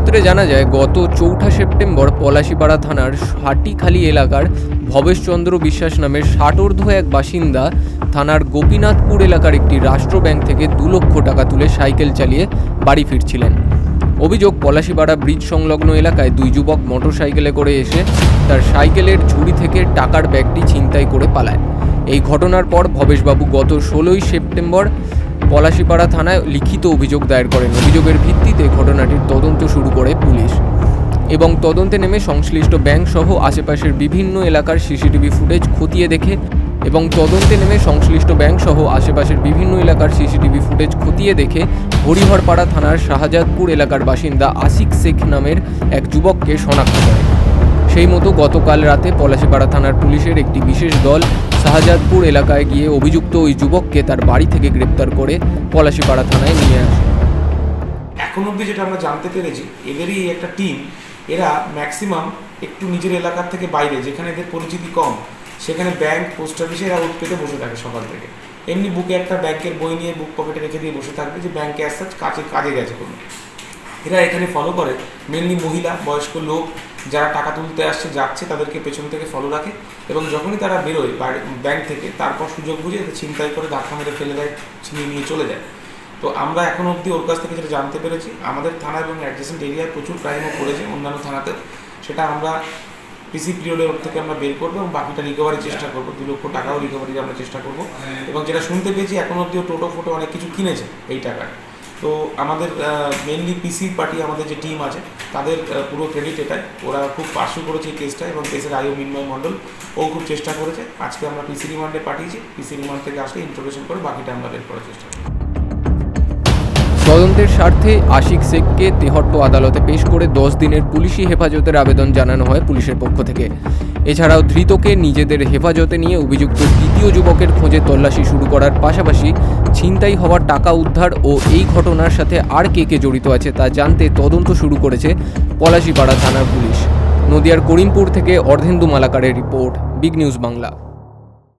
সূত্রে জানা যায়, গত 4 সেপ্টেম্বর পলাশীপাড়া থানার হাটিখালি এলাকার ভবেশচন্দ্র বিশ্বাস নামের 60 এক বাসিন্দা থানার গোপীনাথপুর এলাকার একটি রাষ্ট্র ব্যাংক থেকে 2 লক্ষ টাকা তুলে সাইকেল চালিয়ে বাড়ি ফিরছিলেন। অভিযোগ, পলাশীপাড়া ব্রিজ সংলগ্ন এলাকায় 2 যুবক মোটরসাইকেলে করে এসে তার সাইকেলের ঝুড়ি থেকে টাকার ব্যাগটি ছিনতাই করে পালায়। এই ঘটনার পর ভবেশবাবু গত 16 সেপ্টেম্বর পলাশীপাড়া থানায় লিখিত অভিযোগ দায়ের করেন। অভিযোগের ভিত্তিতে ঘটনাটির তদন্ত শুরু করে পুলিশ এবং তদন্তে নেমে সংশ্লিষ্ট ব্যাংক সহ আশেপাশের বিভিন্ন এলাকার সিসিটিভি ফুটেজ খতিয়ে দেখে হরিহরপাড়া থানার শাহজাদপুর এলাকার বাসিন্দা আশিক শেখ নামের এক যুবককে শনাক্ত করে। সেই মতো গতকাল রাতে পলাশীপাড়া থানার পুলিশের একটি বিশেষ দল শাহজাদপুর এলাকায় গিয়ে অভিযুক্ত ওই যুবককে তার বাড়ি থেকে গ্রেপ্তার করে পলাশীপাড়া থানায় নিয়ে আসে। এখন অবধি যেটা আমরা জানতে পেরেছি, এদেরই একটা টিম, এরা ম্যাক্সিমাম একটু নিজের এলাকার থেকে বাইরে, যেখানে এদের পরিচিতি কম, সেখানে ব্যাংক, পোস্ট অফিসে এরা উঠ পেতে বসে থাকে সকাল থেকে। এমনি বুকে একটা ব্যাংকের বই নিয়ে বুক পকেটে রেখে দিয়ে বসে থাকবে যে ব্যাংকে আসছে, কাজে গেছে কোনো। এরা এখানে ফলো করে মেনলি মহিলা, বয়স্ক লোক যারা টাকা তুলতে আসছে যাচ্ছে, তাদেরকে পেছন থেকে ফলো রাখে এবং যখনই তারা বেরোয় ব্যাংক থেকে, তারপর সুযোগ বুঝে ছিনতাই করে ধাক্কা মেরে ফেলে দেয়, ছিনিয়ে নিয়ে চলে যায়। তো আমরা এখন অবধি ওর কাছ থেকে যেটা জানতে পেরেছি, আমাদের থানা এবং অ্যাডজেসেন্ট এরিয়ায় প্রচুর ক্রাইমও করেছে অন্যান্য থানাতে, সেটা আমরা পিসি পিরিয়ডের ওর থেকে আমরা বের করবো এবং বাকিটা রিকভারির চেষ্টা করবো। 2 লক্ষ টাকাও রিকভারির আমরা চেষ্টা করবো। এবং যেটা শুনতে পেয়েছি, এখন অবধিও টোটো ফোটো অনেক কিছু কিনেছে এই টাকায়। তো আমাদের মেনলি পিসি পার্টি, আমাদের যে টিম আছে, তাদের পুরো ক্রেডিট এটাই। ওরা খুব পার্সু করেছে এই কেসটা এবং কেসের আইও মিন্ময় মণ্ডল ও খুব চেষ্টা করেছে। আজকে আমরা পিসি রিমান্ডে পাঠিয়েছি, পিসি রিমান্ড থেকে আসলে ইন্ট্রোগেশন করে বাকিটা আমরা বের করার চেষ্টা করব। তদন্তের স্বার্থে আশিক শেখকে তেহট্ট আদালতে পেশ করে 10 দিনের পুলিশি হেফাজতের আবেদন জানানো হয় পুলিশের পক্ষ থেকে। এছাড়াও ধৃতকে নিজেদের হেফাজতে নিয়ে অভিযুক্ত দ্বিতীয় যুবকের খোঁজে তল্লাশি শুরু করার পাশাপাশি ছিনতাই হওয়ার টাকা উদ্ধার ও এই ঘটনার সাথে আর কে জড়িত আছে তা জানতে তদন্ত শুরু করেছে পলাশীপাড়া থানার পুলিশ। নদিয়ার করিমপুর থেকে অর্ধেন্দু মালাকারের রিপোর্ট, বিগ নিউজ বাংলা।